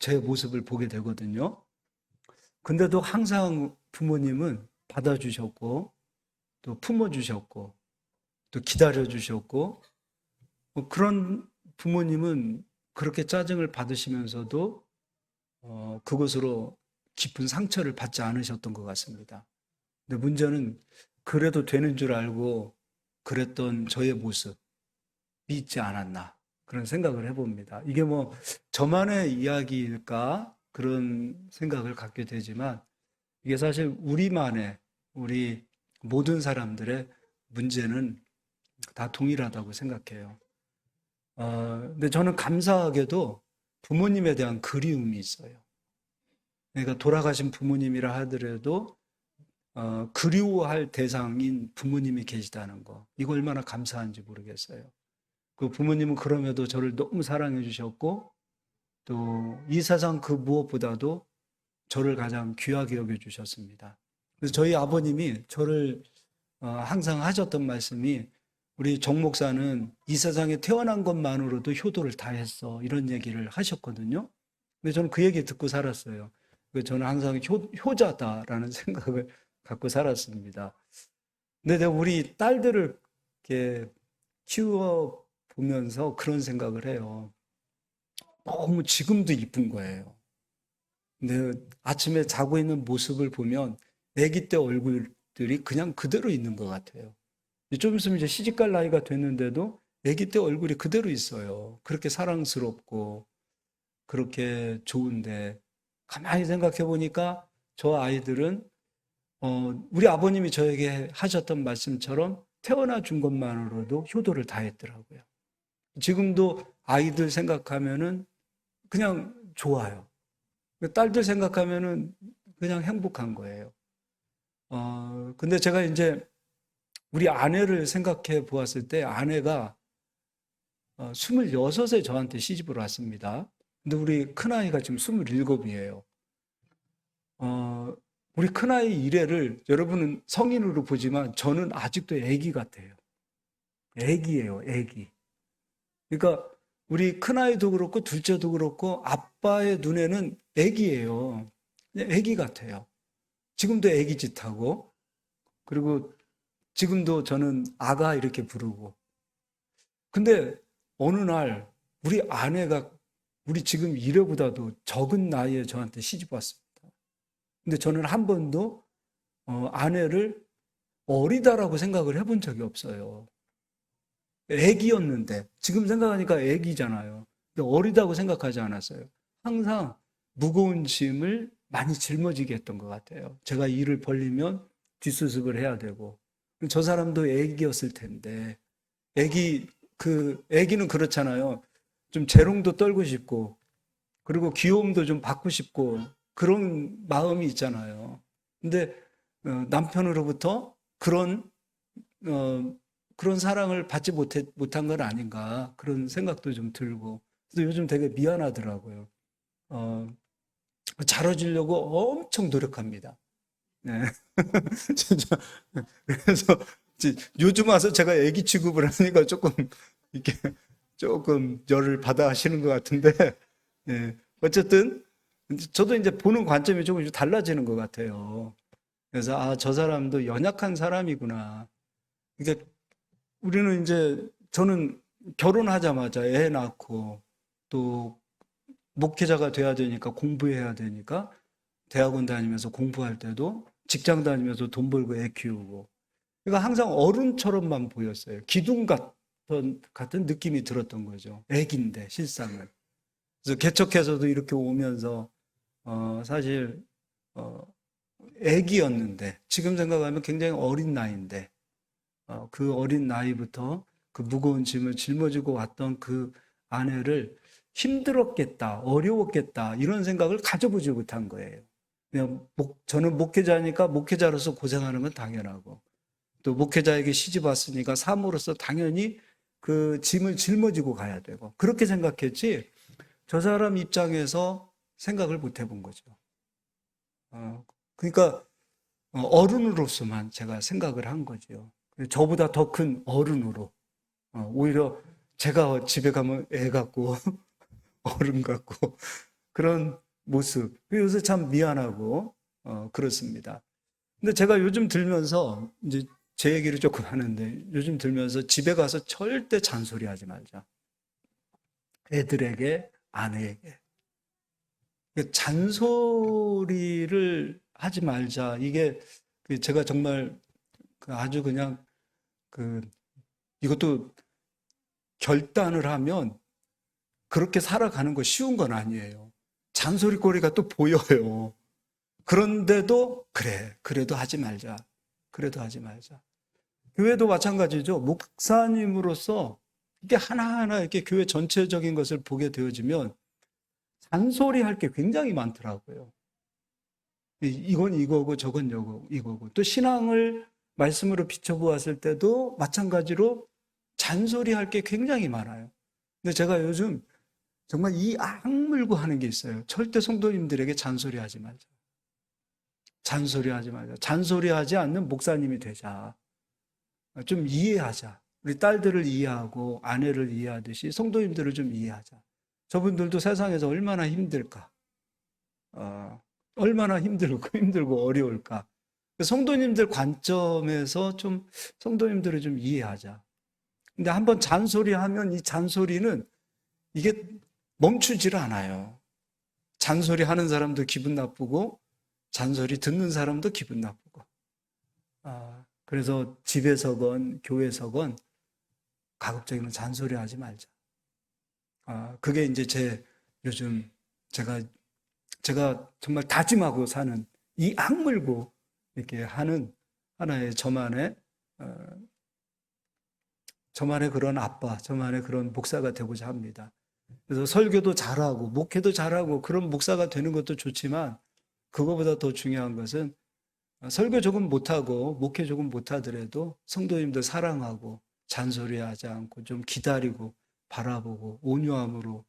제 모습을 보게 되거든요. 근데도 항상 부모님은 받아주셨고, 또 품어주셨고, 또 기다려주셨고, 그런 부모님은 그렇게 짜증을 받으시면서도 그것으로 깊은 상처를 받지 않으셨던 것 같습니다. 근데 문제는 그래도 되는 줄 알고 그랬던 저의 모습이 있지 않았나 그런 생각을 해봅니다. 이게 뭐 저만의 이야기일까 그런 생각을 갖게 되지만 이게 사실 우리 모든 사람들의 문제는 다 동일하다고 생각해요. 근데 저는 감사하게도 부모님에 대한 그리움이 있어요. 그러니까 돌아가신 부모님이라 하더라도 그리워할 대상인 부모님이 계시다는 거. 이거 얼마나 감사한지 모르겠어요. 그 부모님은 그럼에도 저를 너무 사랑해 주셨고 또 이 세상 그 무엇보다도 저를 가장 귀하게 여겨 주셨습니다. 그래서 저희 아버님이 저를 항상 하셨던 말씀이 우리 정 목사는 이 세상에 태어난 것만으로도 효도를 다했어. 이런 얘기를 하셨거든요. 근데 저는 그 얘기 듣고 살았어요. 저는 항상 효자다라는 생각을 갖고 살았습니다. 근데 내가 우리 딸들을 이렇게 키워 보면서 그런 생각을 해요. 너무 지금도 이쁜 거예요. 근데 아침에 자고 있는 모습을 보면 아기 때 얼굴들이 그냥 그대로 있는 것 같아요. 좀 있으면 이제 시집갈 나이가 됐는데도 아기 때 얼굴이 그대로 있어요. 그렇게 사랑스럽고 그렇게 좋은데 가만히 생각해 보니까 저 아이들은 우리 아버님이 저에게 하셨던 말씀처럼 태어나 준 것만으로도 효도를 다했더라고요. 지금도 아이들 생각하면은 그냥 좋아요. 딸들 생각하면은 그냥 행복한 거예요. 근데 제가 이제 우리 아내를 생각해 보았을 때 아내가 26에 저한테 시집을 왔습니다. 근데 우리 큰아이가 지금 27이에요. 우리 큰아이 이래를 여러분은 성인으로 보지만 저는 아직도 애기 같아요. 애기예요, 애기. 그러니까 우리 큰아이도 그렇고 둘째도 그렇고 아빠의 눈에는 애기예요. 애기 같아요. 지금도 애기 짓하고 그리고 지금도 저는 아가 이렇게 부르고 근데 어느 날 우리 아내가 우리 지금 이래보다도 적은 나이에 저한테 시집 왔습니다. 근데 저는 한 번도 아내를 어리다라고 생각을 해본 적이 없어요. 애기였는데 지금 생각하니까 애기잖아요. 근데 어리다고 생각하지 않았어요. 항상 무거운 짐을 많이 짊어지게 했던 것 같아요. 제가 일을 벌리면 뒷수습을 해야 되고 저 사람도 애기였을 텐데 애기는 그렇잖아요. 좀 재롱도 떨고 싶고 그리고 귀여움도 좀 받고 싶고 그런 마음이 있잖아요. 근데 남편으로부터 어, 그런 사랑을 받지 못한 건 아닌가 그런 생각도 좀 들고 그래서 요즘 되게 미안하더라고요. 어, 잘해주려고 엄청 노력합니다. 네. 진짜 그래서 요즘 와서 제가 애기 취급을 하니까 이렇게 조금 열을 받아 하시는 것 같은데 예. 어쨌든 저도 이제 보는 관점이 조금씩 달라지는 것 같아요. 그래서 저 사람도 연약한 사람이구나. 그러니까 우리는 이제 저는 결혼하자마자 애 낳고 또 목회자가 돼야 되니까 공부해야 되니까 대학원 다니면서 공부할 때도 직장 다니면서 돈 벌고 애 키우고 그러니까 항상 어른처럼만 보였어요. 같은 느낌이 들었던 거죠. 애기인데 실상은. 그래서 개척해서도 이렇게 오면서 사실 어, 애기였는데 지금 생각하면 굉장히 어린 나이인데 그 어린 나이부터 그 무거운 짐을 짊어지고 왔던 그 아내를 힘들었겠다, 어려웠겠다 이런 생각을 가져보지 못한 거예요. 그냥 저는 목회자니까 목회자로서 고생하는 건 당연하고 또 목회자에게 시집 왔으니까 사모로서 당연히 그 짐을 짊어지고 가야 되고 그렇게 생각했지 저 사람 입장에서 생각을 못 해본 거죠. 그러니까 어른으로서만 제가 생각을 한 거죠. 저보다 더 큰 어른으로 오히려 제가 집에 가면 애 같고 어른 같고 그런 모습. 요새 참 미안하고, 그렇습니다. 근데 제가 요즘 들면서, 이제 제 얘기를 조금 하는데, 요즘 들면서 집에 가서 절대 잔소리 하지 말자. 애들에게, 아내에게. 잔소리를 하지 말자. 이게 제가 정말 아주 그냥 이것도 결단을 하면 그렇게 살아가는 거 쉬운 건 아니에요. 잔소리거리가 또 보여요. 그런데도 그래도 하지 말자. 그래도 하지 말자. 교회도 마찬가지죠. 목사님으로서 이게 하나하나 이렇게 교회 전체적인 것을 보게 되어지면 잔소리할 게 굉장히 많더라고요. 이건 이거고 저건 이거고. 또 신앙을 말씀으로 비춰보았을 때도 마찬가지로 잔소리할 게 굉장히 많아요. 근데 제가 요즘 정말 이 악물고 하는 게 있어요. 절대 성도님들에게 잔소리하지 말자. 잔소리하지 말자. 잔소리하지 않는 목사님이 되자. 좀 이해하자. 우리 딸들을 이해하고 아내를 이해하듯이 성도님들을 좀 이해하자. 저분들도 세상에서 얼마나 힘들까? 얼마나 힘들고 어려울까? 성도님들 관점에서 좀 성도님들을 좀 이해하자. 근데 한번 잔소리하면 이 잔소리는 이게 멈추질 않아요. 잔소리 하는 사람도 기분 나쁘고 잔소리 듣는 사람도 기분 나쁘고. 그래서 집에서건 교회에서건 가급적이면 잔소리 하지 말자. 그게 이제 요즘 제가 정말 다짐하고 사는 이 악물고 이렇게 하는 하나의 저만의 그런 아빠, 저만의 그런 목사가 되고자 합니다. 그래서 설교도 잘하고 목회도 잘하고 그런 목사가 되는 것도 좋지만 그거보다 더 중요한 것은 설교 조금 못하고 목회 조금 못하더라도 성도님들 사랑하고 잔소리하지 않고 좀 기다리고 바라보고 온유함으로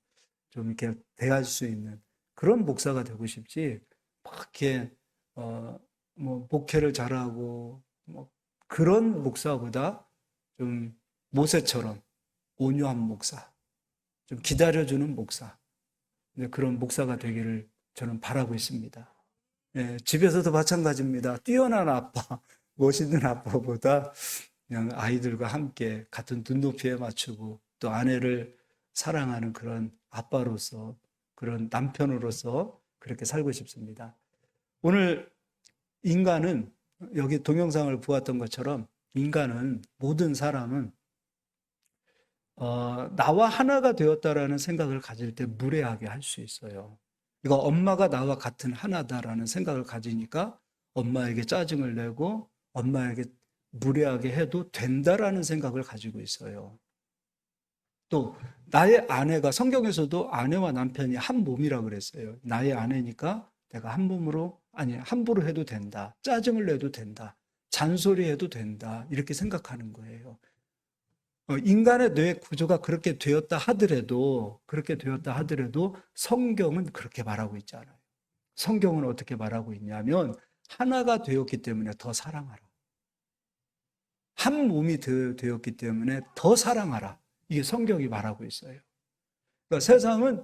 좀 이렇게 대할 수 있는 그런 목사가 되고 싶지 막 이렇게 뭐 목회를 잘하고 뭐 그런 목사보다 좀 모세처럼 온유한 목사, 좀 기다려주는 목사, 그런 목사가 되기를 저는 바라고 있습니다. 예, 집에서도 마찬가지입니다. 뛰어난 아빠, 멋있는 아빠보다 그냥 아이들과 함께 같은 눈높이에 맞추고 또 아내를 사랑하는 그런 아빠로서, 그런 남편으로서 그렇게 살고 싶습니다. 오늘 인간은 여기 동영상을 보았던 것처럼 인간은 모든 사람은 나와 하나가 되었다라는 생각을 가질 때 무례하게 할 수 있어요. 이거 엄마가 나와 같은 하나다라는 생각을 가지니까 엄마에게 짜증을 내고 엄마에게 무례하게 해도 된다라는 생각을 가지고 있어요. 또 나의 아내가 성경에서도 아내와 남편이 한 몸이라 그랬어요. 나의 아내니까 내가 한 몸으로 함부로 해도 된다. 짜증을 내도 된다. 잔소리해도 된다. 이렇게 생각하는 거예요. 인간의 뇌 구조가 그렇게 되었다 하더라도 성경은 그렇게 말하고 있지 않아요. 성경은 어떻게 말하고 있냐면 하나가 되었기 때문에 더 사랑하라. 한 몸이 되었기 때문에 더 사랑하라. 이게 성경이 말하고 있어요. 그러니까 세상은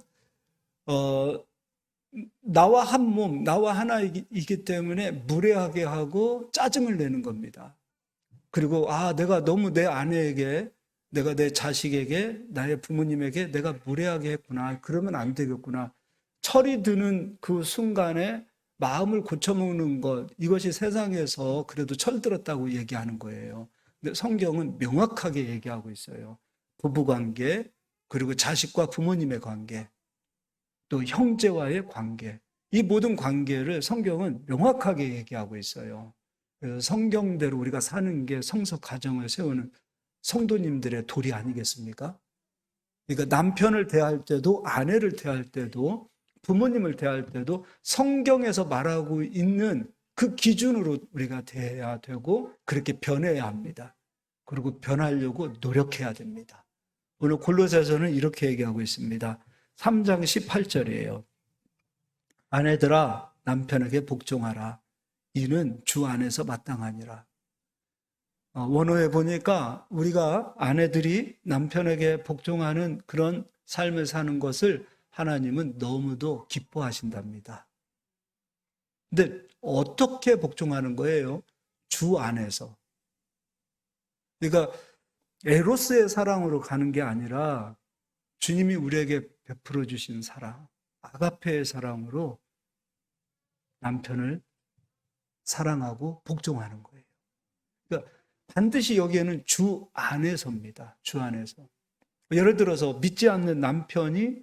나와 한 몸, 나와 하나이기 때문에 무례하게 하고 짜증을 내는 겁니다. 그리고 내가 너무 내 아내에게, 내가 내 자식에게, 나의 부모님에게 내가 무례하게 했구나. 그러면 안 되겠구나. 철이 드는 그 순간에 마음을 고쳐먹는 것, 이것이 세상에서 그래도 철들었다고 얘기하는 거예요. 근데 성경은 명확하게 얘기하고 있어요. 부부관계, 그리고 자식과 부모님의 관계, 또 형제와의 관계, 이 모든 관계를 성경은 명확하게 얘기하고 있어요. 그래서 성경대로 우리가 사는 게 성서 가정을 세우는 성도님들의 도리 아니겠습니까? 그러니까 남편을 대할 때도 아내를 대할 때도 부모님을 대할 때도 성경에서 말하고 있는 그 기준으로 우리가 대해야 되고 그렇게 변해야 합니다. 그리고 변하려고 노력해야 됩니다. 오늘 골로새서는 이렇게 얘기하고 있습니다. 3장 18절이에요. 아내들아 남편에게 복종하라. 이는 주 안에서 마땅하니라. 원어에 보니까 우리가 아내들이 남편에게 복종하는 그런 삶을 사는 것을 하나님은 너무도 기뻐하신답니다. 근데 어떻게 복종하는 거예요? 주 안에서. 그러니까 에로스의 사랑으로 가는 게 아니라 주님이 우리에게 베풀어 주신 사랑, 아가페의 사랑으로 남편을 사랑하고 복종하는 거예요. 그러니까 반드시 여기에는 주 안에서입니다. 주 안에서. 예를 들어서 믿지 않는 남편이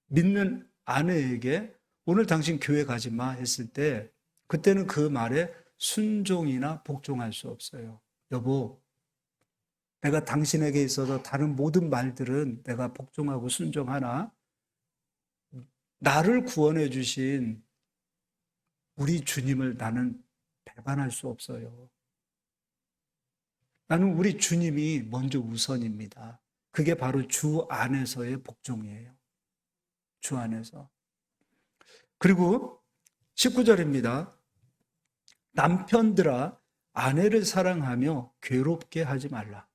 믿는 아내에게 오늘 당신 교회 가지 마 했을 때 그때는 그 말에 순종이나 복종할 수 없어요. 여보, 내가 당신에게 있어서 다른 모든 말들은 내가 복종하고 순종하나 나를 구원해 주신 우리 주님을 나는 배반할 수 없어요. 나는 우리 주님이 먼저 우선입니다. 그게 바로 주 안에서의 복종이에요. 주 안에서. 그리고 19절입니다. 남편들아 아내를 사랑하며 괴롭게 하지 말라.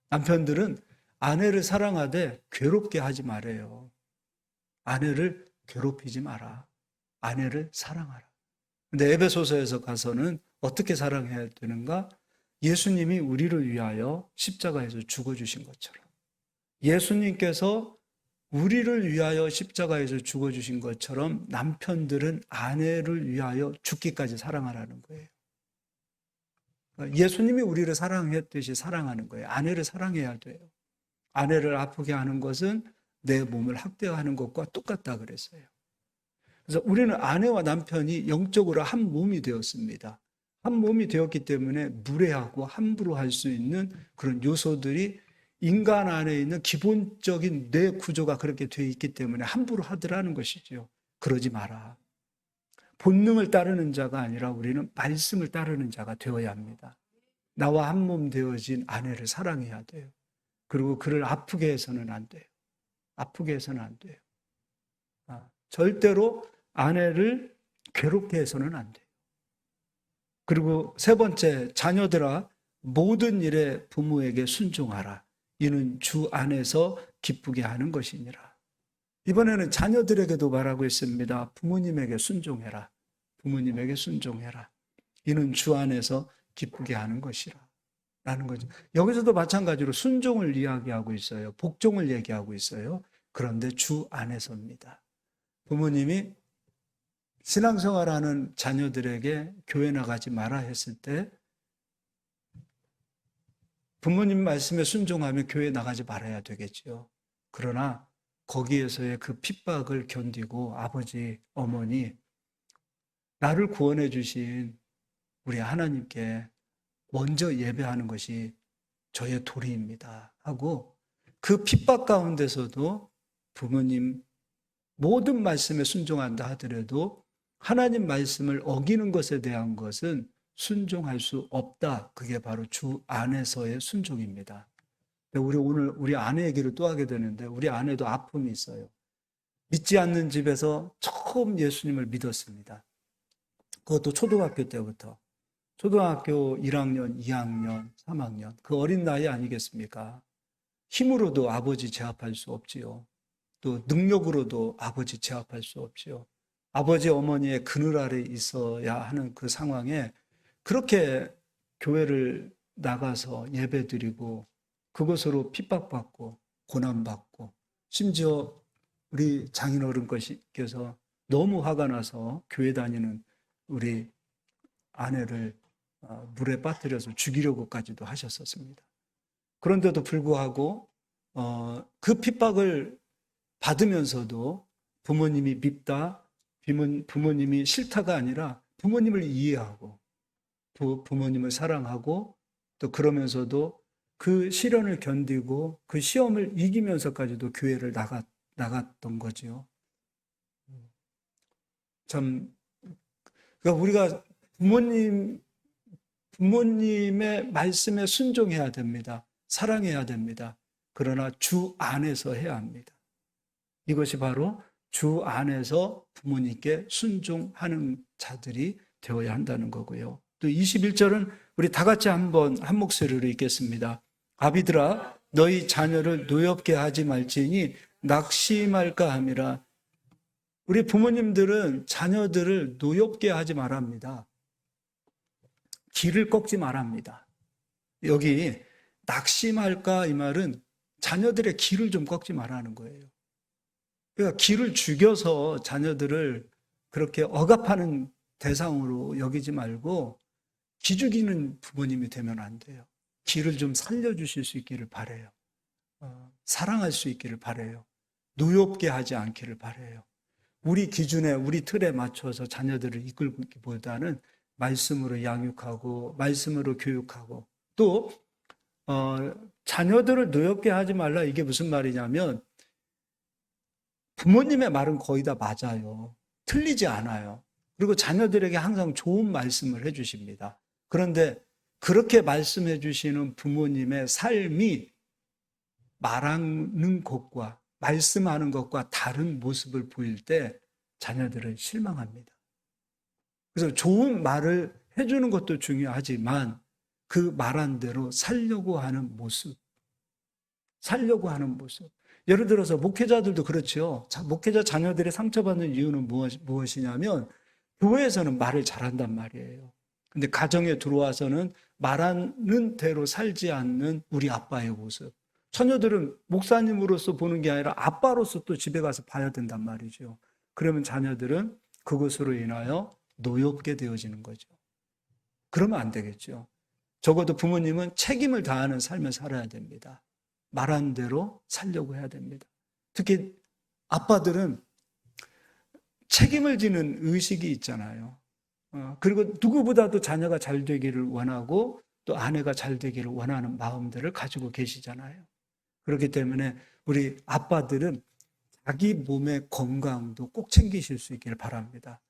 남편들은 아내를 사랑하되 괴롭게 하지 말아요. 아내를 괴롭히지 마라. 아내를 사랑하라. 근데 에베소서에서 가서는 어떻게 사랑해야 되는가? 예수님이 우리를 위하여 십자가에서 죽어주신 것처럼. 예수님께서 우리를 위하여 십자가에서 죽어주신 것처럼 남편들은 아내를 위하여 죽기까지 사랑하라는 거예요. 예수님이 우리를 사랑했듯이 사랑하는 거예요. 아내를 사랑해야 돼요. 아내를 아프게 하는 것은 내 몸을 학대하는 것과 똑같다 그랬어요. 그래서 우리는 아내와 남편이 영적으로 한 몸이 되었습니다. 한 몸이 되었기 때문에 무례하고 함부로 할 수 있는 그런 요소들이 인간 안에 있는 기본적인 뇌 구조가 그렇게 되어 있기 때문에 함부로 하더라는 것이죠. 그러지 마라. 본능을 따르는 자가 아니라 우리는 말씀을 따르는 자가 되어야 합니다. 나와 한 몸 되어진 아내를 사랑해야 돼요. 그리고 그를 아프게 해서는 안 돼요. 아프게 해서는 안 돼요. 절대로 아내를 괴롭게 해서는 안 돼요. 그리고 세 번째, 자녀들아 모든 일에 부모에게 순종하라. 이는 주 안에서 기쁘게 하는 것이니라. 이번에는 자녀들에게도 말하고 있습니다. 부모님에게 순종해라. 부모님에게 순종해라. 이는 주 안에서 기쁘게 하는 것이라. 라는 거죠. 여기서도 마찬가지로 순종을 이야기하고 있어요. 복종을 얘기하고 있어요. 그런데 주 안에서입니다. 부모님이 신앙생활하는 자녀들에게 교회 나가지 마라 했을 때 부모님 말씀에 순종하면 교회 나가지 말아야 되겠죠. 그러나 거기에서의 그 핍박을 견디고 아버지, 어머니, 나를 구원해 주신 우리 하나님께 먼저 예배하는 것이 저의 도리입니다 하고 그 핍박 가운데서도 부모님 모든 말씀에 순종한다 하더라도 하나님 말씀을 어기는 것에 대한 것은 순종할 수 없다. 그게 바로 주 안에서의 순종입니다. 우리 오늘 우리 아내 얘기를 또 하게 되는데 우리 아내도 아픔이 있어요. 믿지 않는 집에서 처음 예수님을 믿었습니다. 그것도 초등학교 때부터. 초등학교 1학년, 2학년, 3학년 그 어린 나이 아니겠습니까? 힘으로도 아버지 제압할 수 없지요. 또 능력으로도 아버지 제압할 수 없지요. 아버지 어머니의 그늘 아래 있어야 하는 그 상황에 그렇게 교회를 나가서 예배드리고 그것으로 핍박받고 고난받고 심지어 우리 장인어른께서 너무 화가 나서 교회 다니는 우리 아내를 물에 빠뜨려서 죽이려고까지도 하셨었습니다. 그런데도 불구하고 그 핍박을 받으면서도 부모님이 밉다, 부모님이 싫다가 아니라 부모님을 이해하고 부모님을 사랑하고 또 그러면서도 그 시련을 견디고 그 시험을 이기면서까지도 교회를 나갔던 거죠. 참, 그러니까 우리가 부모님의 말씀에 순종해야 됩니다. 사랑해야 됩니다. 그러나 주 안에서 해야 합니다. 이것이 바로 주 안에서 부모님께 순종하는 자들이 되어야 한다는 거고요. 또 21절은 우리 다 같이 한번 한 목소리로 읽겠습니다. 아비들아 너희 자녀를 노엽게 하지 말지니 낙심할까 함이라. 우리 부모님들은 자녀들을 노엽게 하지 말합니다. 길을 꺾지 말합니다. 여기 낙심할까 이 말은 자녀들의 길을 좀 꺾지 말라는 거예요. 그러니까 길을 죽여서 자녀들을 그렇게 억압하는 대상으로 여기지 말고 기죽이는 부모님이 되면 안 돼요. 길을 좀 살려주실 수 있기를 바라요. 사랑할 수 있기를 바라요. 노엽게 하지 않기를 바라요. 우리 기준에 우리 틀에 맞춰서 자녀들을 이끌기보다는 말씀으로 양육하고 말씀으로 교육하고 또 자녀들을 노엽게 하지 말라 이게 무슨 말이냐면 부모님의 말은 거의 다 맞아요. 틀리지 않아요. 그리고 자녀들에게 항상 좋은 말씀을 해주십니다. 그런데 그렇게 말씀해 주시는 부모님의 삶이 말하는 것과 말씀하는 것과 다른 모습을 보일 때 자녀들은 실망합니다. 그래서 좋은 말을 해주는 것도 중요하지만 그 말한 대로 살려고 하는 모습. 예를 들어서 목회자들도 그렇죠. 목회자 자녀들이 상처받는 이유는 무엇이냐면 교회에서는 말을 잘한단 말이에요. 근데 가정에 들어와서는 말하는 대로 살지 않는 우리 아빠의 모습. 처녀들은 목사님으로서 보는 게 아니라 아빠로서 또 집에 가서 봐야 된단 말이죠. 그러면 자녀들은 그것으로 인하여 노엽게 되어지는 거죠. 그러면 안 되겠죠. 적어도 부모님은 책임을 다하는 삶을 살아야 됩니다. 말한 대로 살려고 해야 됩니다. 특히 아빠들은 책임을 지는 의식이 있잖아요. 그리고 누구보다도 자녀가 잘 되기를 원하고 또 아내가 잘 되기를 원하는 마음들을 가지고 계시잖아요. 그렇기 때문에 우리 아빠들은 자기 몸의 건강도 꼭 챙기실 수 있기를 바랍니다.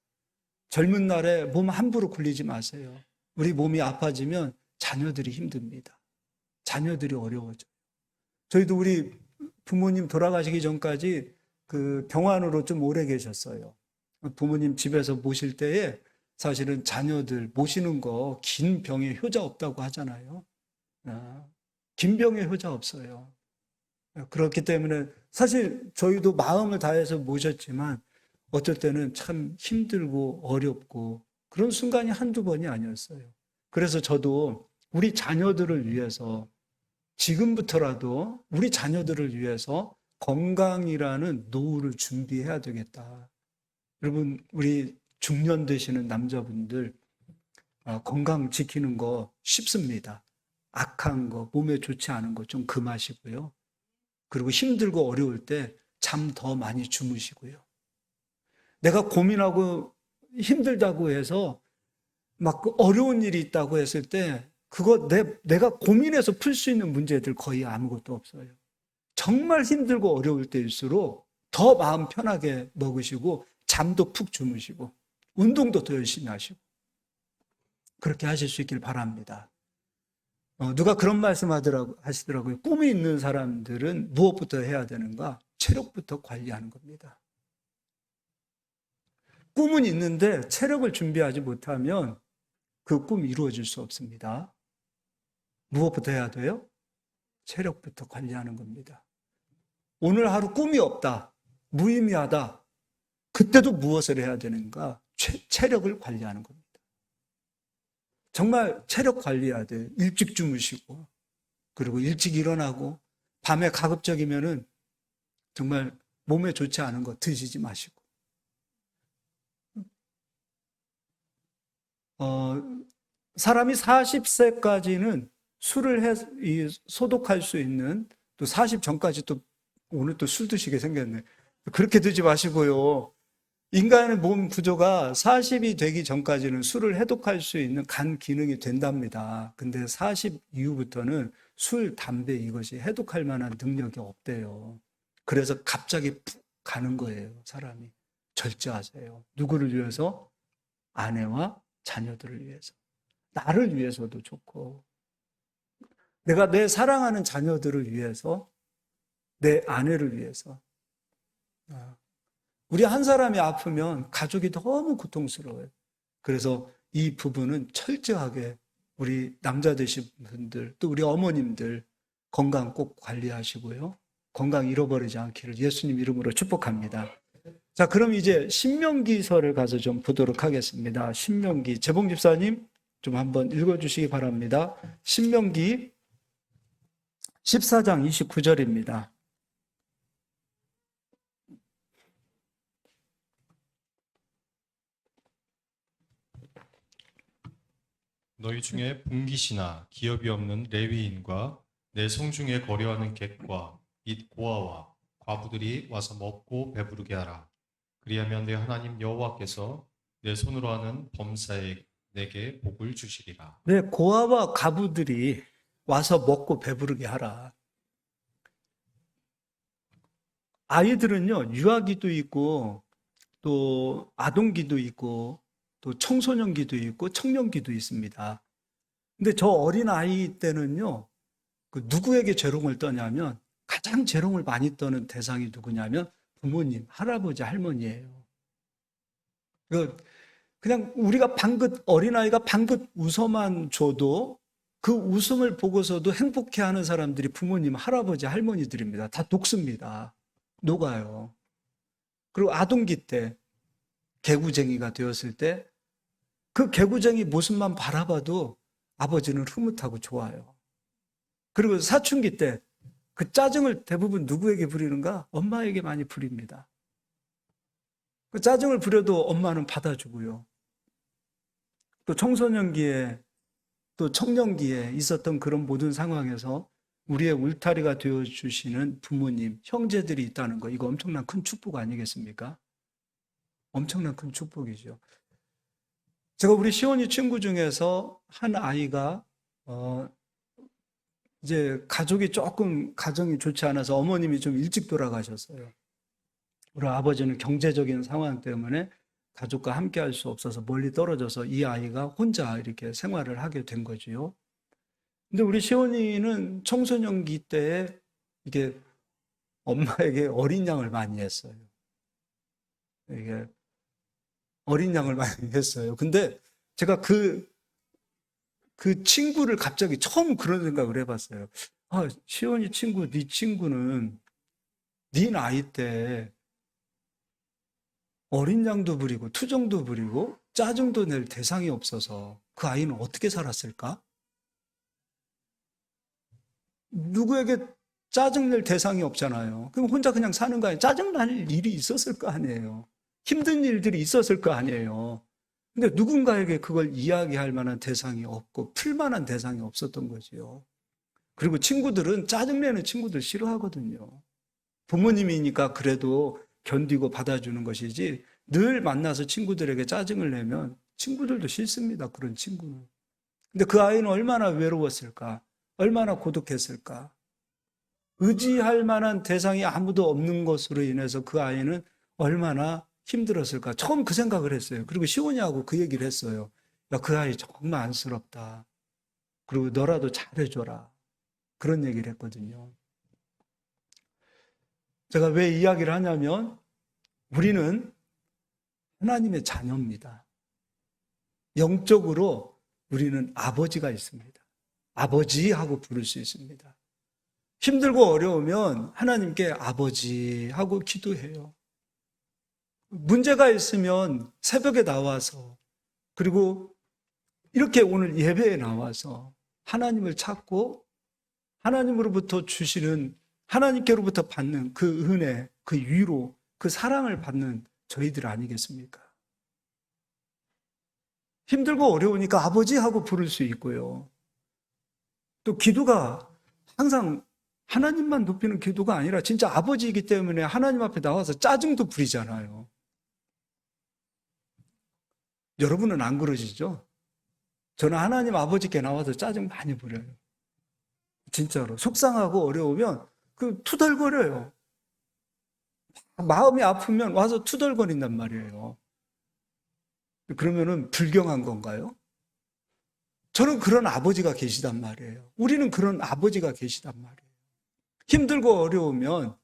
젊은 날에 몸 함부로 굴리지 마세요. 우리 몸이 아파지면 자녀들이 힘듭니다. 자녀들이 어려워져요. 저희도 우리 부모님 돌아가시기 전까지 그 병환으로 좀 오래 계셨어요. 부모님 집에서 모실 때에 사실은 자녀들 모시는 거 긴 병에 효자 없다고 하잖아요. 긴 병에 효자 없어요. 그렇기 때문에 사실 저희도 마음을 다해서 모셨지만 어떨 때는 참 힘들고 어렵고 그런 순간이 한두 번이 아니었어요. 그래서 저도 우리 자녀들을 위해서 지금부터라도 우리 자녀들을 위해서 건강이라는 노후를 준비해야 되겠다. 여러분, 우리 중년 되시는 남자분들 건강 지키는 거 쉽습니다. 악한 거, 몸에 좋지 않은 거 좀 금하시고요. 그리고 힘들고 어려울 때 잠 더 많이 주무시고요. 내가 고민하고 힘들다고 해서 막 어려운 일이 있다고 했을 때 그거 내가 고민해서 풀 수 있는 문제들 거의 아무것도 없어요. 정말 힘들고 어려울 때일수록 더 마음 편하게 먹으시고 잠도 푹 주무시고 운동도 더 열심히 하시고 그렇게 하실 수 있길 바랍니다. 누가 그런 말씀 하시더라고요. 꿈이 있는 사람들은 무엇부터 해야 되는가? 체력부터 관리하는 겁니다. 꿈은 있는데 체력을 준비하지 못하면 그 꿈이 이루어질 수 없습니다. 무엇부터 해야 돼요? 체력부터 관리하는 겁니다. 오늘 하루 꿈이 없다, 무의미하다. 그때도 무엇을 해야 되는가? 체력을 관리하는 겁니다. 정말 체력 관리해야 돼요. 일찍 주무시고 그리고 일찍 일어나고 밤에 가급적이면은 정말 몸에 좋지 않은 거 드시지 마시고 사람이 40세까지는 술을 소독할 수 있는 또 40 전까지 또 오늘 또 술 드시게 생겼네. 그렇게 드지 마시고요. 인간의 몸 구조가 40이 되기 전까지는 술을 해독할 수 있는 간 기능이 된답니다. 근데 40 이후부터는 술, 담배 이것이 해독할 만한 능력이 없대요. 그래서 갑자기 푹 가는 거예요, 사람이. 절제하세요. 누구를 위해서? 아내와 자녀들을 위해서. 나를 위해서도 좋고, 내가 내 사랑하는 자녀들을 위해서, 내 아내를 위해서. 우리 한 사람이 아프면 가족이 너무 고통스러워요. 그래서 이 부분은 철저하게 우리 남자 되신 분들, 또 우리 어머님들 건강 꼭 관리하시고요. 건강 잃어버리지 않기를 예수님 이름으로 축복합니다. 자, 그럼 이제 신명기서를 가서 좀 보도록 하겠습니다. 신명기, 재봉 집사님 좀 한번 읽어주시기 바랍니다. 신명기 14장 29절입니다. 너희 중에 분깃이나 기업이 없는 레위인과 내 성중에 거류하는 객과 및 고아와 과부들이 와서 먹고 배부르게 하라. 그리하면 내 하나님 여호와께서 내 손으로 하는 범사에 내게 복을 주시리라. 네, 고아와 과부들이 와서 먹고 배부르게 하라. 아이들은요, 유아기도 있고, 또 아동기도 있고, 또 청소년기도 있고, 청년기도 있습니다. 근데 저 어린 아이 때는요, 그 누구에게 재롱을 떠냐면, 가장 재롱을 많이 떠는 대상이 누구냐면, 부모님, 할아버지, 할머니예요. 그냥 우리가 방긋, 어린아이가 방긋 웃어만 줘도 그 웃음을 보고서도 행복해 하는 사람들이 부모님, 할아버지, 할머니들입니다. 다 녹습니다. 녹아요. 그리고 아동기 때, 개구쟁이가 되었을 때, 그 개구쟁이 모습만 바라봐도 아버지는 흐뭇하고 좋아요. 그리고 사춘기 때, 그 짜증을 대부분 누구에게 부리는가? 엄마에게 많이 부립니다. 그 짜증을 부려도 엄마는 받아주고요. 또 청소년기에, 또 청년기에 있었던 그런 모든 상황에서 우리의 울타리가 되어주시는 부모님, 형제들이 있다는 거, 이거 엄청난 큰 축복 아니겠습니까? 엄청난 큰 축복이죠. 제가 우리 시온이 친구 중에서 한 아이가, 이제 가족이 조금 가정이 좋지 않아서 어머님이 좀 일찍 돌아가셨어요. 우리 아버지는 경제적인 상황 때문에 가족과 함께 할 수 없어서 멀리 떨어져서 이 아이가 혼자 이렇게 생활을 하게 된 거지요. 근데 우리 시온이는 청소년기 때에 이게 엄마에게 어린 양을 많이 했어요. 이게 어린 양을 많이 했어요. 근데 제가 그 친구를 갑자기 처음 그런 생각을 해봤어요. 아, 시온이 친구, 네 친구는 네 나이 때 어린 양도 부리고 투정도 부리고 짜증도 낼 대상이 없어서 그 아이는 어떻게 살았을까? 누구에게 짜증낼 대상이 없잖아요. 그럼 혼자 그냥 사는 거 아니에요? 짜증날 일이 있었을 거 아니에요. 힘든 일들이 있었을 거 아니에요. 근데 누군가에게 그걸 이야기할 만한 대상이 없고 풀 만한 대상이 없었던 거지요. 그리고 친구들은 짜증내는 친구들 싫어하거든요. 부모님이니까 그래도 견디고 받아주는 것이지 늘 만나서 친구들에게 짜증을 내면 친구들도 싫습니다. 그런 친구는. 근데 그 아이는 얼마나 외로웠을까? 얼마나 고독했을까? 의지할 만한 대상이 아무도 없는 것으로 인해서 그 아이는 얼마나 힘들었을까? 처음 그 생각을 했어요. 그리고 시온이하고 그 얘기를 했어요. 야, 그 아이 정말 안쓰럽다. 그리고 너라도 잘해줘라. 그런 얘기를 했거든요. 제가 왜 이야기를 하냐면 우리는 하나님의 자녀입니다. 영적으로 우리는 아버지가 있습니다. 아버지하고 부를 수 있습니다. 힘들고 어려우면 하나님께 아버지 하고 기도해요. 문제가 있으면 새벽에 나와서 그리고 이렇게 오늘 예배에 나와서 하나님을 찾고 하나님으로부터 주시는 하나님께로부터 받는 그 은혜, 그 위로, 그 사랑을 받는 저희들 아니겠습니까? 힘들고 어려우니까 아버지하고 부를 수 있고요. 또 기도가 항상 하나님만 높이는 기도가 아니라 진짜 아버지이기 때문에 하나님 앞에 나와서 짜증도 부리잖아요. 여러분은 안 그러시죠? 저는 하나님 아버지께 나와서 짜증 많이 부려요. 진짜로. 속상하고 어려우면 투덜거려요. 마음이 아프면 와서 투덜거린단 말이에요. 그러면은 불경한 건가요? 저는 그런 아버지가 계시단 말이에요. 우리는 그런 아버지가 계시단 말이에요. 힘들고 어려우면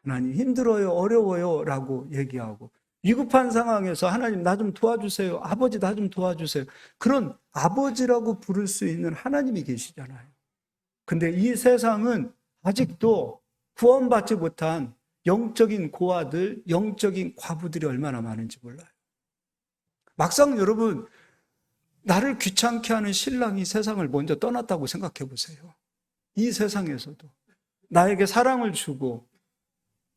하나님 힘들어요, 어려워요 라고 얘기하고 위급한 상황에서 하나님 나 좀 도와주세요. 아버지 나 좀 도와주세요. 그런 아버지라고 부를 수 있는 하나님이 계시잖아요. 근데 이 세상은 아직도 구원받지 못한 영적인 고아들, 영적인 과부들이 얼마나 많은지 몰라요. 막상 여러분, 나를 귀찮게 하는 신랑이 세상을 먼저 떠났다고 생각해 보세요. 이 세상에서도 나에게 사랑을 주고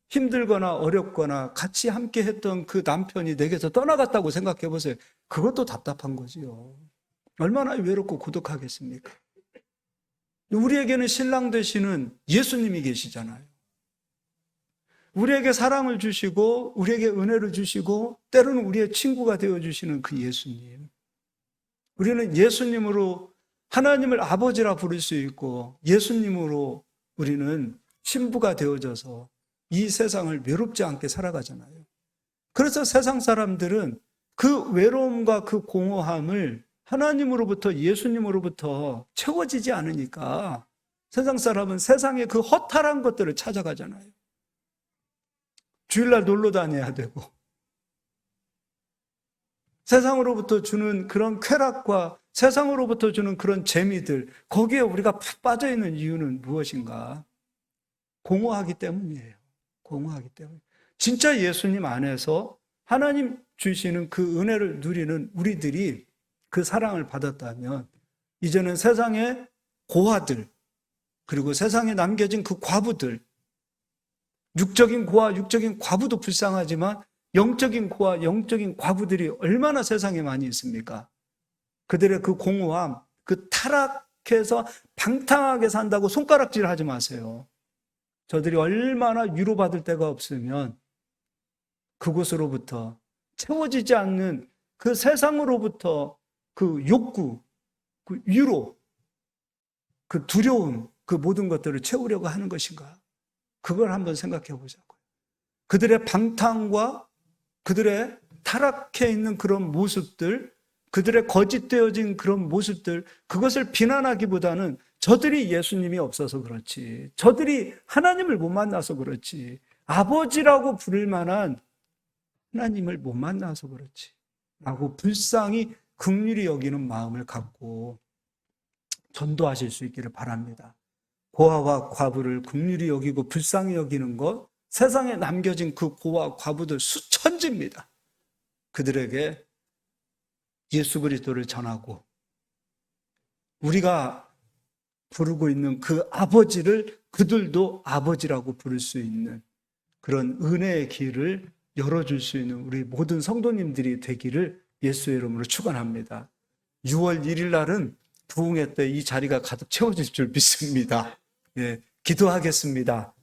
힘들거나 어렵거나 같이 함께 했던 그 남편이 내게서 떠나갔다고 생각해 보세요. 그것도 답답한 거지요. 얼마나 외롭고 고독하겠습니까? 우리에게는 신랑 되시는 예수님이 계시잖아요. 우리에게 사랑을 주시고 우리에게 은혜를 주시고 때로는 우리의 친구가 되어주시는 그 예수님. 우리는 예수님으로 하나님을 아버지라 부를 수 있고 예수님으로 우리는 신부가 되어져서 이 세상을 외롭지 않게 살아가잖아요. 그래서 세상 사람들은 그 외로움과 그 공허함을 하나님으로부터 예수님으로부터 채워지지 않으니까 세상 사람은 세상의 그 허탈한 것들을 찾아가잖아요. 주일날 놀러 다녀야 되고 세상으로부터 주는 그런 쾌락과 세상으로부터 주는 그런 재미들, 거기에 우리가 푹 빠져 있는 이유는 무엇인가? 공허하기 때문이에요. 공허하기 때문에. 진짜 예수님 안에서 하나님 주시는 그 은혜를 누리는 우리들이 그 사랑을 받았다면 이제는 세상의 고아들, 그리고 세상에 남겨진 그 과부들, 육적인 고아, 육적인 과부도 불쌍하지만 영적인 고아, 영적인 과부들이 얼마나 세상에 많이 있습니까? 그들의 그 공허함, 그 타락해서 방탕하게 산다고 손가락질 하지 마세요. 저들이 얼마나 위로받을 데가 없으면 그곳으로부터 채워지지 않는 그 세상으로부터 그 욕구, 그 위로, 그 두려움, 그 모든 것들을 채우려고 하는 것인가? 그걸 한번 생각해 보자고요. 그들의 방탕과 그들의 타락해 있는 그런 모습들, 그들의 거짓되어진 그런 모습들, 그것을 비난하기보다는 저들이 예수님이 없어서 그렇지, 저들이 하나님을 못 만나서 그렇지, 아버지라고 부를 만한 하나님을 못 만나서 그렇지 라고 불쌍히 긍휼히 여기는 마음을 갖고 전도하실 수 있기를 바랍니다. 고아와 과부를 긍휼히 여기고 불쌍히 여기는 것, 세상에 남겨진 그 고아 과부들 수천지입니다. 그들에게 예수 그리스도를 전하고 우리가 부르고 있는 그 아버지를 그들도 아버지라고 부를 수 있는 그런 은혜의 길을 열어줄 수 있는 우리 모든 성도님들이 되기를 예수의 이름으로 축원합니다. 6월 1일 날은 부흥회 때 이 자리가 가득 채워질 줄 믿습니다. 예, 기도하겠습니다.